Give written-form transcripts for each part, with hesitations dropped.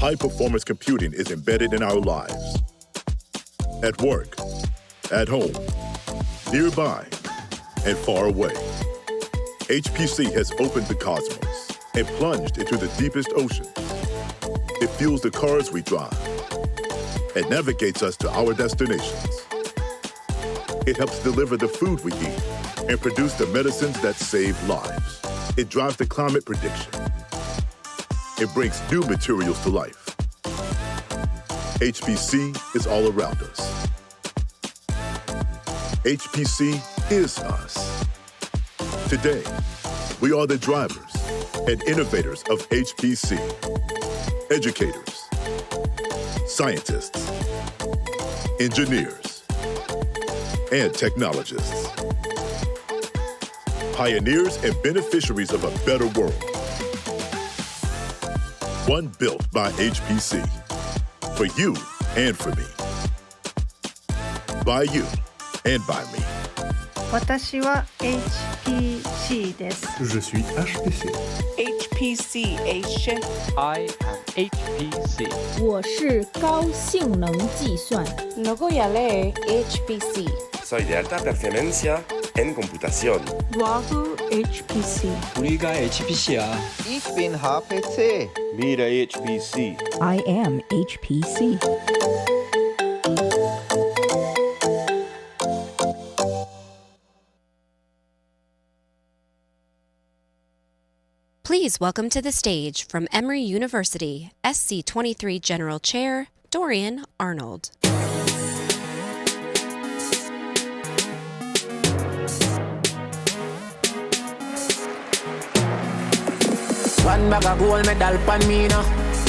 high-performance computing is embedded in our lives. At work, at home, nearby, and far away. HPC has opened the cosmos and plunged into the deepest oceans. It fuels the cars we drive and navigates us to our destinations. It helps deliver the food we eat and produce the medicines that save lives. It drives the climate prediction. It brings new materials to life. HPC is all around us. HPC is us. Today, we are the drivers and innovators of HPC. Educators, scientists, engineers, and technologists. Pioneers and beneficiaries of a better world. One built by HPC. For you and for me. By you and by me. 私は HPC です。Je suis HPC. HPC Asia. I am HPC. 我是高性能计算。Nogoyale HPC. Soy de alta pertenencia en computación. Wahoo HPC. 우리가 HPC야. Ich bin HPC. Mira HPC. I am HPC. Please welcome to the stage from Emory University, SC23 General Chair, Dorian Arnold. One bag of gold medal pan me now.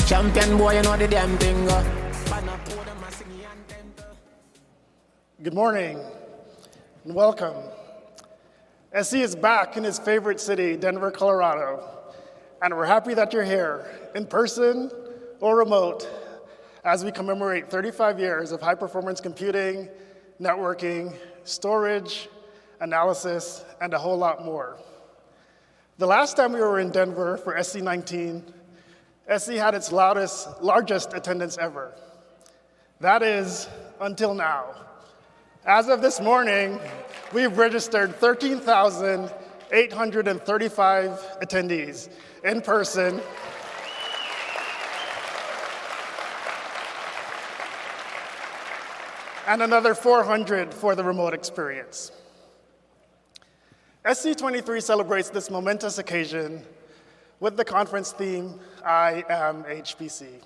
Champion boy, you know the damn thing. Good morning and welcome. SC is back in his favorite city, Denver, Colorado. And we're happy that you're here, in person or remote, as we commemorate 35 years of high-performance computing, networking, storage, analysis, and a whole lot more. The last time we were in Denver for SC19, SC had its largest attendance ever. That is, until now. As of this morning, we've registered 13,835 attendees in person. And another 400 for the remote experience. SC23 celebrates this momentous occasion with the conference theme, I am HPC.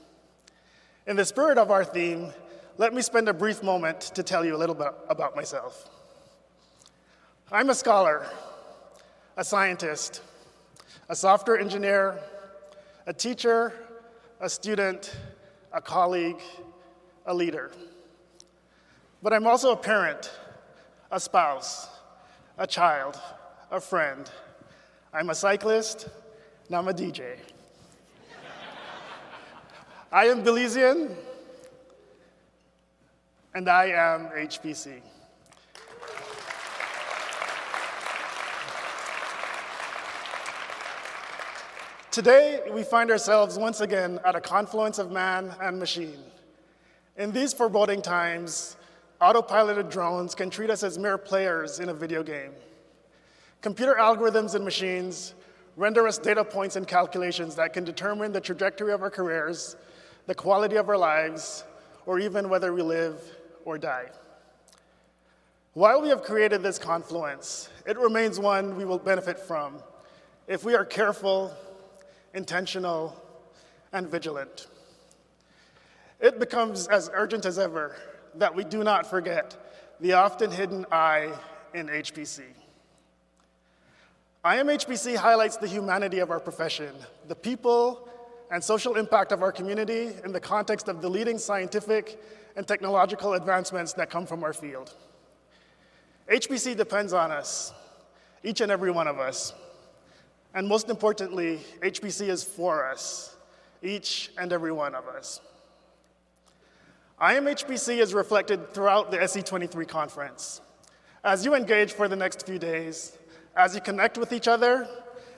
In the spirit of our theme, let me spend a brief moment to tell you a little bit about myself. I'm a scholar, a scientist, a software engineer, a teacher, a student, a colleague, a leader. But I'm also a parent, a spouse, a child, a friend. I'm a cyclist, and I'm a DJ. I am Belizean, and I am HPC. Today, we find ourselves once again at a confluence of man and machine. In these foreboding times, autopiloted drones can treat us as mere players in a video game. Computer algorithms and machines render us data points and calculations that can determine the trajectory of our careers, the quality of our lives, or even whether we live or die. While we have created this confluence, it remains one we will benefit from if we are careful, intentional, and vigilant. It becomes as urgent as ever that we do not forget the often hidden I in HPC. I am HPC highlights the humanity of our profession, the people and social impact of our community in the context of the leading scientific and technological advancements that come from our field. HPC depends on us, each and every one of us. And most importantly, HPC is for us, each and every one of us. I am HPC is reflected throughout the SC23 conference. As you engage for the next few days, as you connect with each other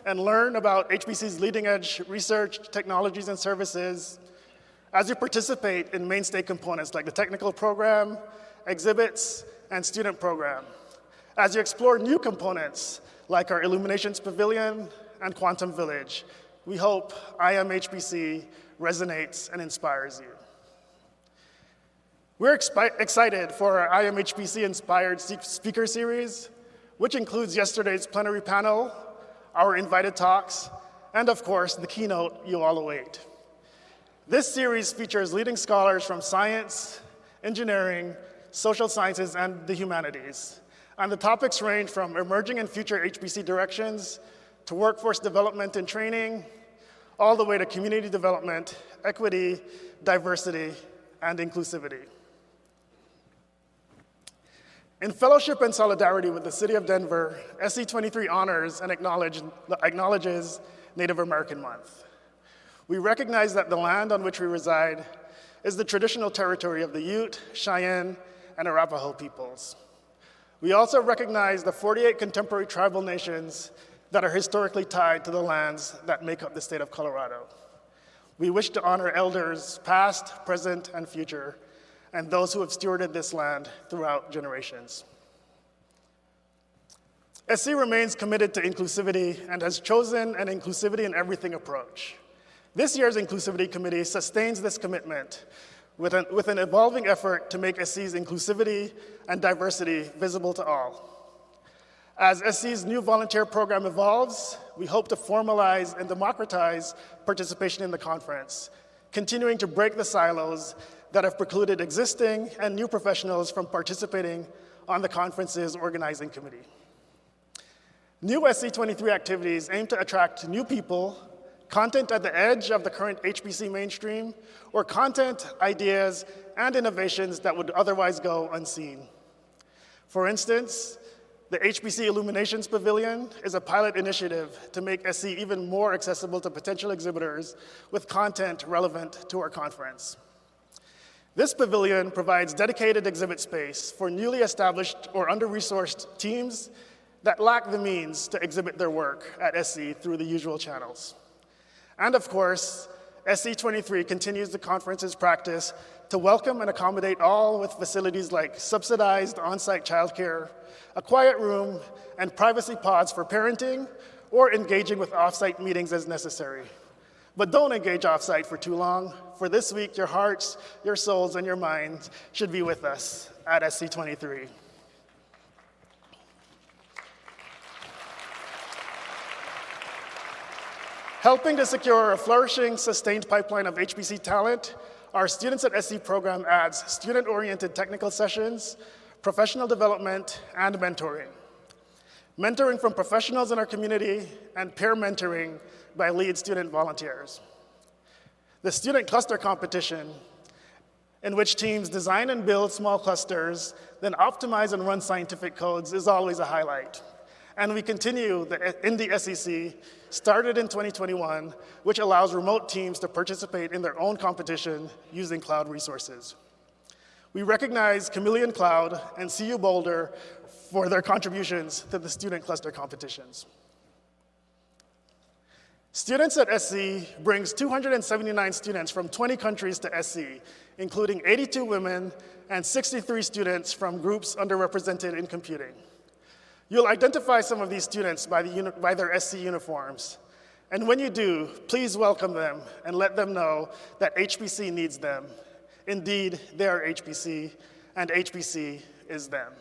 and learn about HPC's leading edge research, technologies, and services, as you participate in mainstay components like the technical program, exhibits, and student program, as you explore new components like our Illuminations Pavilion and Quantum Village, we hope IMHPC resonates and inspires you. We're excited for our IMHPC-inspired speaker series, which includes yesterday's plenary panel, our invited talks, and of course, the keynote you all await. This series features leading scholars from science, engineering, social sciences, and the humanities. And the topics range from emerging and future HPC directions to workforce development and training, all the way to community development, equity, diversity, and inclusivity. In fellowship and solidarity with the City of Denver, SC23 honors and acknowledges Native American Month. We recognize that the land on which we reside is the traditional territory of the Ute, Cheyenne, and Arapaho peoples. We also recognize the 48 contemporary tribal nations that are historically tied to the lands that make up the state of Colorado. We wish to honor elders past, present, and future, and those who have stewarded this land throughout generations. SC remains committed to inclusivity and has chosen an inclusivity in everything approach. This year's Inclusivity Committee sustains this commitment with an evolving effort to make SC's inclusivity and diversity visible to all. As SC's new volunteer program evolves, we hope to formalize and democratize participation in the conference, continuing to break the silos that have precluded existing and new professionals from participating on the conference's organizing committee. New SC23 activities aim to attract new people, content at the edge of the current HPC mainstream, or content, ideas, and innovations that would otherwise go unseen. For instance, the HPC Illuminations Pavilion is a pilot initiative to make SC even more accessible to potential exhibitors with content relevant to our conference. This pavilion provides dedicated exhibit space for newly established or under-resourced teams that lack the means to exhibit their work at SC through the usual channels. And of course, SC23 continues the conference's practice to welcome and accommodate all with facilities like subsidized on-site childcare, a quiet room, and privacy pods for parenting or engaging with off-site meetings as necessary. But don't engage off-site for too long. For this week, your hearts, your souls, and your minds should be with us at SC23. Helping to secure a flourishing, sustained pipeline of HPC talent, our Students at SC program adds student-oriented technical sessions, professional development, and mentoring. Mentoring from professionals in our community and peer mentoring by lead student volunteers. The student cluster competition, in which teams design and build small clusters, then optimize and run scientific codes, is always a highlight. And we continue the Indie SEC, started in 2021, which allows remote teams to participate in their own competition using cloud resources. We recognize Chameleon Cloud and CU Boulder for their contributions to the student cluster competitions. Students at SC brings 279 students from 20 countries to SC, including 82 women and 63 students from groups underrepresented in computing. You'll identify some of these students by their SC uniforms. And when you do, please welcome them and let them know that HPC needs them. Indeed, they are HPC, and HPC is them.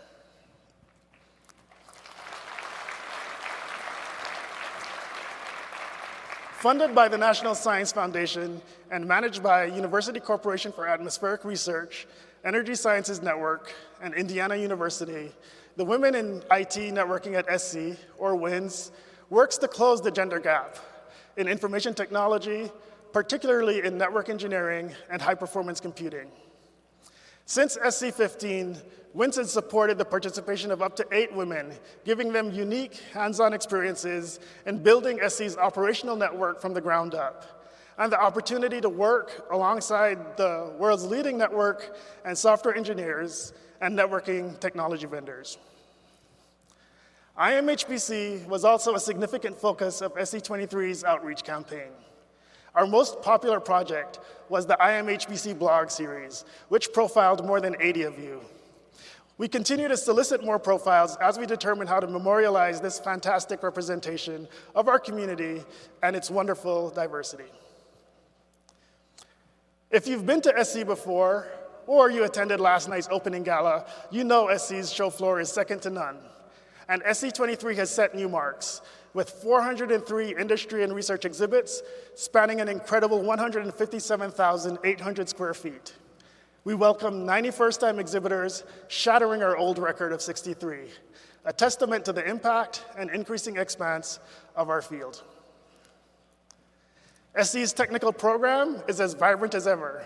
Funded by the National Science Foundation and managed by University Corporation for Atmospheric Research, Energy Sciences Network, and Indiana University, the Women in IT Networking at SC, or WINS, works to close the gender gap in information technology, particularly in network engineering and high-performance computing. Since SC15, WINS has supported the participation of up to 8 women, giving them unique hands-on experiences in building SC's operational network from the ground up, and the opportunity to work alongside the world's leading network and software engineers and networking technology vendors. IMHPC was also a significant focus of SC23's outreach campaign. Our most popular project was the I Am HPC blog series, which profiled more than 80 of you. We continue to solicit more profiles as we determine how to memorialize this fantastic representation of our community and its wonderful diversity. If you've been to SC before, or you attended last night's opening gala, you know SC's show floor is second to none. And SC23 has set new marks, with 403 industry and research exhibits spanning an incredible 157,800 square feet. We welcome 90 first-time exhibitors, shattering our old record of 63, a testament to the impact and increasing expanse of our field. SC's technical program is as vibrant as ever.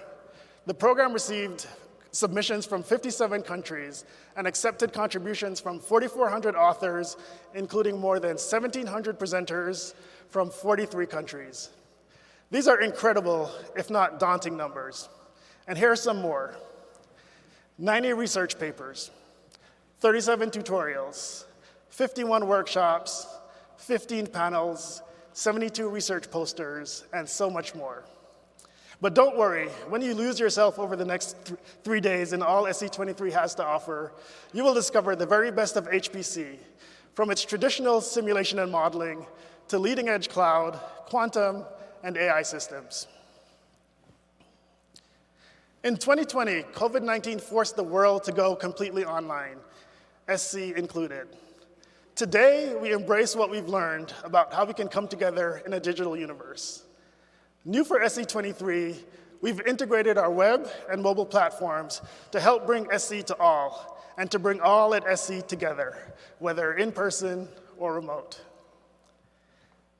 The program received submissions from 57 countries and accepted contributions from 4,400 authors, including more than 1,700 presenters from 43 countries. These are incredible, if not daunting numbers. And here are some more. 90 research papers, 37 tutorials, 51 workshops, 15 panels, 72 research posters, and so much more. But don't worry, when you lose yourself over the next 3 days in all SC23 has to offer, you will discover the very best of HPC, from its traditional simulation and modeling to leading-edge cloud, quantum, and AI systems. In 2020, COVID-19 forced the world to go completely online, SC included. Today, we embrace what we've learned about how we can come together in a digital universe. New for SC23, we've integrated our web and mobile platforms to help bring SC to all, and to bring all at SC together, whether in person or remote.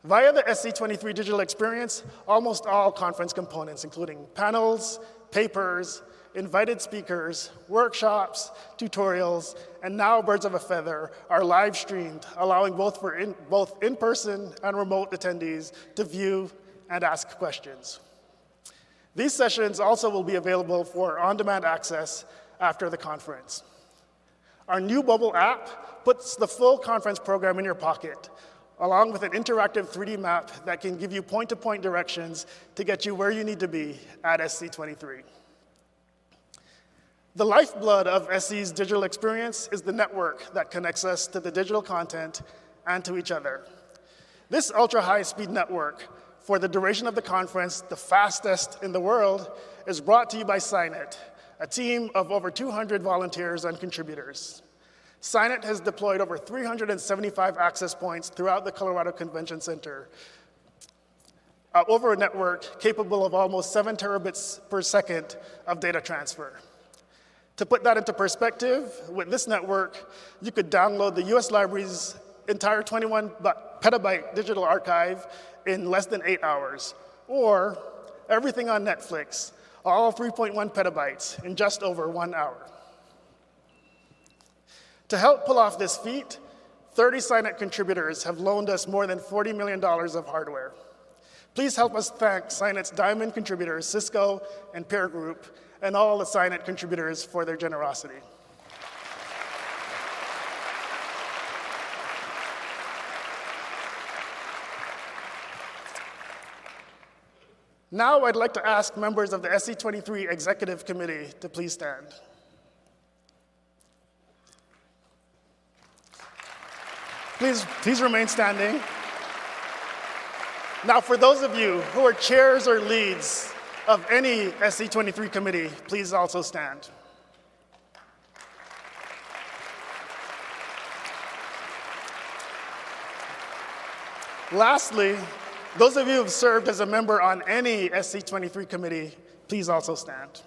Via the SC23 digital experience, almost all conference components, including panels, papers, invited speakers, workshops, tutorials, and now birds of a feather are live streamed, allowing both in-person and remote attendees to view and ask questions. These sessions also will be available for on-demand access after the conference. Our new mobile app puts the full conference program in your pocket, along with an interactive 3D map that can give you point-to-point directions to get you where you need to be at SC23. The lifeblood of SC's digital experience is the network that connects us to the digital content and to each other. This ultra-high-speed network, for the duration of the conference, the fastest in the world, is brought to you by SciNet, a team of over 200 volunteers and contributors. SciNet has deployed over 375 access points throughout the Colorado Convention Center, over a network capable of almost 7 terabits per second of data transfer. To put that into perspective, with this network, you could download the US Library's entire 21 petabyte digital archive in less than 8 hours, or everything on Netflix, all 3.1 petabytes in just over 1 hour. To help pull off this feat, 30 SciNet contributors have loaned us more than $40 million of hardware. Please help us thank SciNet's diamond contributors, Cisco and Peer Group, and all the SciNet contributors for their generosity. Now I'd like to ask members of the SC23 Executive Committee to please stand. Please remain standing. Now, for those of you who are chairs or leads of any SC23 committee, please also stand. Lastly, those of you who have served as a member on any SC23 committee, please also stand.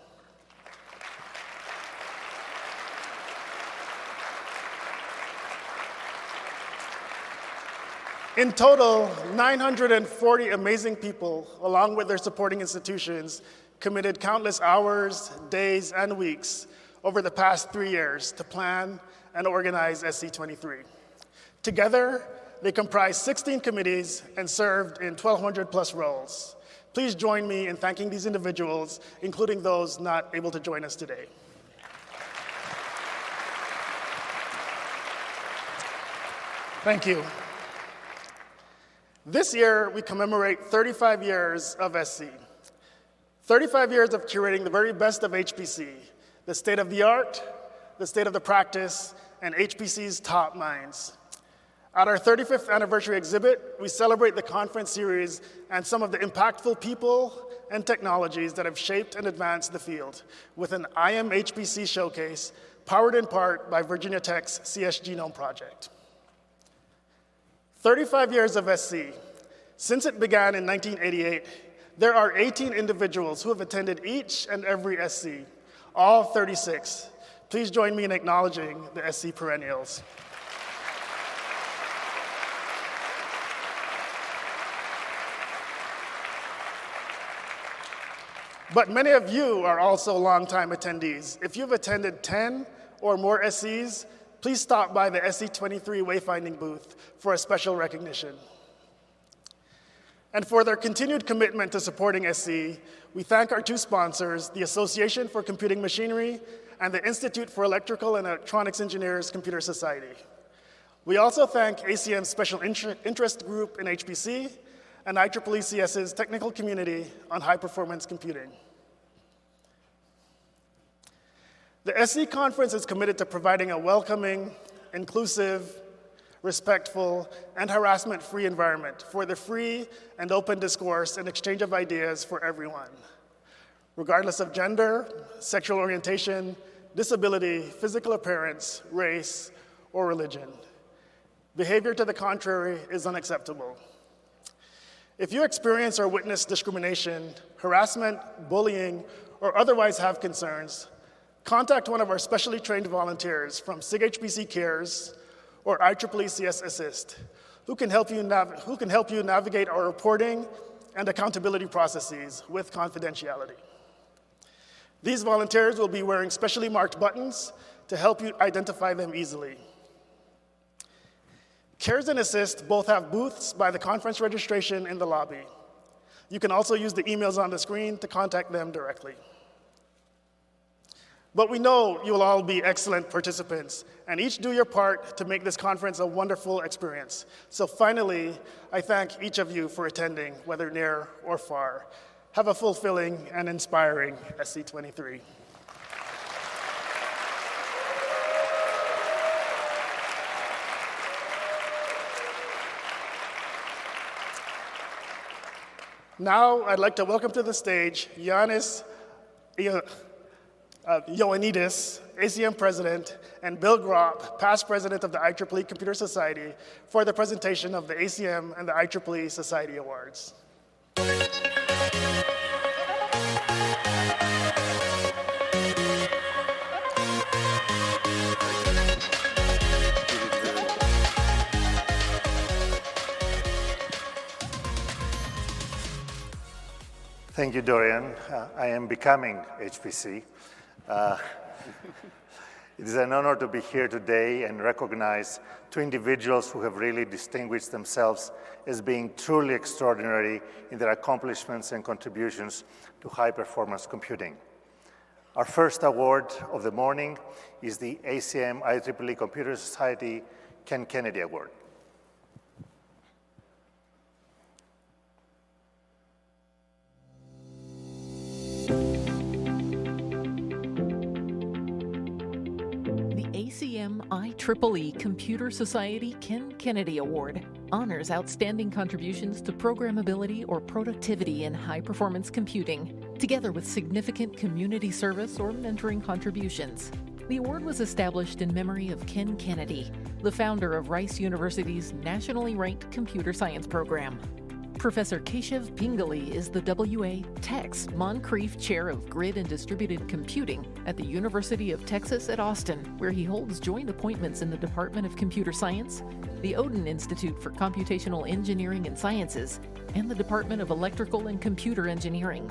In total, 940 amazing people, along with their supporting institutions, committed countless hours, days, and weeks over the past 3 years to plan and organize SC23. Together, they comprise 16 committees and served in 1,200 plus roles. Please join me in thanking these individuals, including those not able to join us today. Thank you. This year, we commemorate 35 years of SC. 35 years of curating the very best of HPC, the state of the art, the state of the practice, and HPC's top minds. At our 35th anniversary exhibit, we celebrate the conference series and some of the impactful people and technologies that have shaped and advanced the field with an I Am HPC showcase powered in part by Virginia Tech's CS Genome Project. 35 years of SC. Since it began in 1988, there are 18 individuals who have attended each and every SC, all 36. Please join me in acknowledging the SC perennials. But many of you are also longtime attendees. If you've attended 10 or more SCs, please stop by the SC23 wayfinding booth for a special recognition. And for their continued commitment to supporting SC, we thank our two sponsors, the Association for Computing Machinery and the Institute for Electrical and Electronics Engineers Computer Society. We also thank ACM's Special Interest Group in HPC and IEEECS's technical community on high-performance computing. The SC Conference is committed to providing a welcoming, inclusive, respectful, and harassment-free environment for the free and open discourse and exchange of ideas for everyone, regardless of gender, sexual orientation, disability, physical appearance, race, or religion. Behavior to the contrary is unacceptable. If you experience or witness discrimination, harassment, bullying, or otherwise have concerns, contact one of our specially trained volunteers from SIG-HPC Cares or IEEECS Assist, who can help you navigate our reporting and accountability processes with confidentiality. These volunteers will be wearing specially marked buttons to help you identify them easily. Cares and Assist both have booths by the conference registration in the lobby. You can also use the emails on the screen to contact them directly. But we know you will all be excellent participants and each do your part to make this conference a wonderful experience. So finally, I thank each of you for attending, whether near or far. Have a fulfilling and inspiring SC23. Now, I'd like to welcome to the stage Ioannis Ioannidis, ACM President, and Bill Gropp, past President of the IEEE Computer Society, for the presentation of the ACM and the IEEE Society Awards. Thank you, Dorian. I am becoming HPC. It is an honor to be here today and recognize two individuals who have really distinguished themselves as being truly extraordinary in their accomplishments and contributions to high-performance computing. Our first award of the morning is the ACM IEEE Computer Society Ken Kennedy Award. ACM IEEE Computer Society Ken Kennedy Award honors outstanding contributions to programmability or productivity in high-performance computing, together with significant community service or mentoring contributions. The award was established in memory of Ken Kennedy, the founder of Rice University's nationally ranked computer science program. Professor Keshav Pingali is the WA Tech's Moncrief Chair of Grid and Distributed Computing at the University of Texas at Austin, where he holds joint appointments in the Department of Computer Science, the Odin Institute for Computational Engineering and Sciences, and the Department of Electrical and Computer Engineering.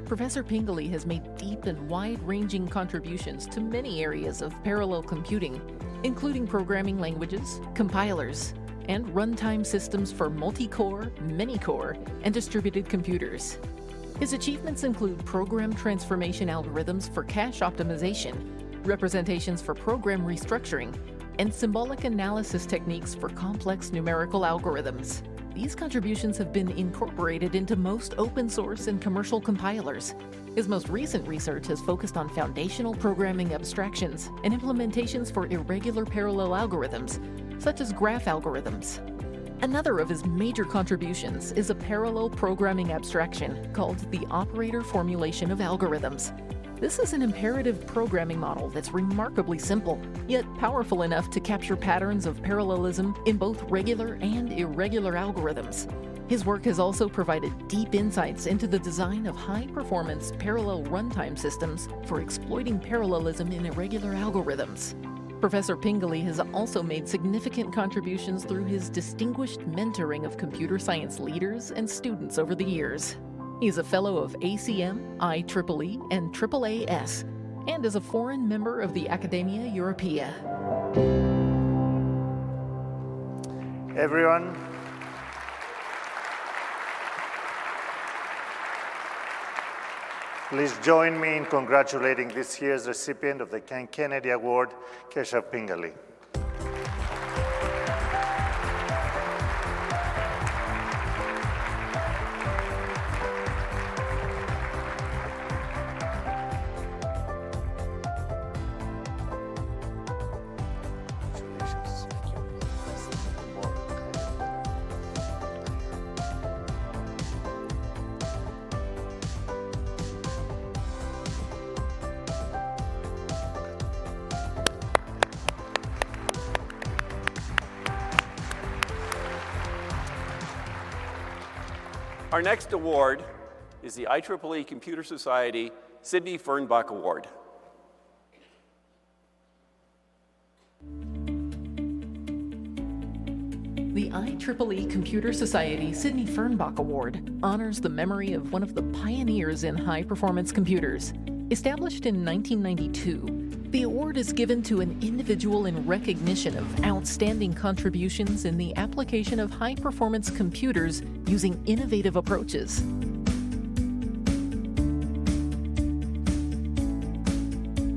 Professor Pingali has made deep and wide-ranging contributions to many areas of parallel computing, including programming languages, compilers, and runtime systems for multi-core, many-core, and distributed computers. His achievements include program transformation algorithms for cache optimization, representations for program restructuring, and symbolic analysis techniques for complex numerical algorithms. These contributions have been incorporated into most open source and commercial compilers. His most recent research has focused on foundational programming abstractions and implementations for irregular parallel algorithms, such as graph algorithms. Another of his major contributions is a parallel programming abstraction called the operator formulation of algorithms. This is an imperative programming model that's remarkably simple, yet powerful enough to capture patterns of parallelism in both regular and irregular algorithms. His work has also provided deep insights into the design of high-performance parallel runtime systems for exploiting parallelism in irregular algorithms. Professor Pingelly has also made significant contributions through his distinguished mentoring of computer science leaders and students over the years. He is a fellow of ACM, IEEE, and AAAS, and is a foreign member of the Academia Europaea. Everyone, please join me in congratulating this year's recipient of the Kennedy Award, Keshav Pingelly. Our next award is the IEEE Computer Society Sidney Fernbach Award. The IEEE Computer Society Sidney Fernbach Award honors the memory of one of the pioneers in high-performance computers. Established in 1992, the award is given to an individual in recognition of outstanding contributions in the application of high-performance computers using innovative approaches.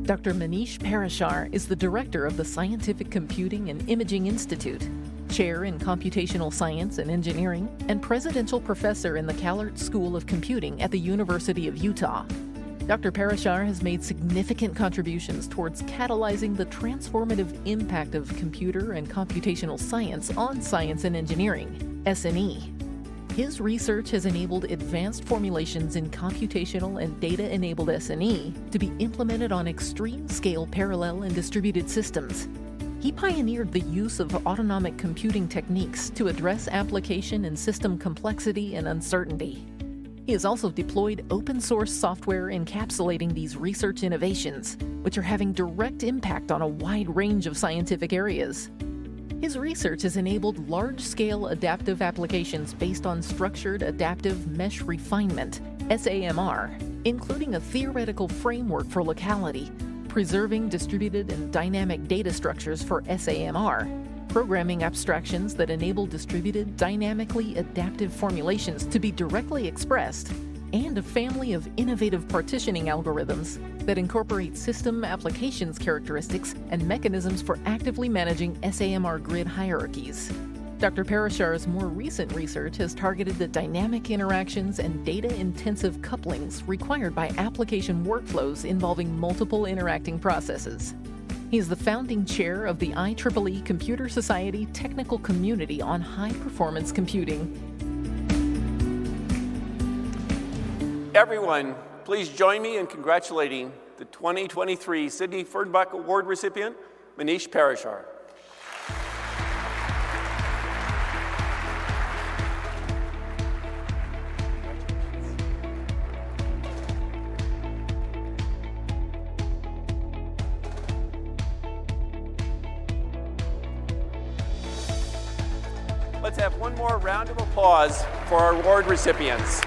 Dr. Manish Parashar is the director of the Scientific Computing and Imaging Institute, chair in computational science and engineering, and presidential professor in the Callert School of Computing at the University of Utah. Dr. Parashar has made significant contributions towards catalyzing the transformative impact of computer and computational science on science and engineering, S&E. His research has enabled advanced formulations in computational and data-enabled S&E to be implemented on extreme-scale parallel and distributed systems. He pioneered the use of autonomic computing techniques to address application and system complexity and uncertainty. He has also deployed open-source software encapsulating these research innovations, which are having direct impact on a wide range of scientific areas. His research has enabled large-scale adaptive applications based on structured adaptive mesh refinement, SAMR, including a theoretical framework for locality, preserving distributed and dynamic data structures for SAMR, programming abstractions that enable distributed, dynamically adaptive formulations to be directly expressed, and a family of innovative partitioning algorithms that incorporate system applications characteristics and mechanisms for actively managing SAMR grid hierarchies. Dr. Parashar's more recent research has targeted the dynamic interactions and data-intensive couplings required by application workflows involving multiple interacting processes. He is the founding chair of the IEEE Computer Society Technical Community on High-Performance Computing. Everyone, please join me in congratulating the 2023 Sidney Fernbach Award recipient, Manish Parashar. Let's have one more round of applause for our award recipients.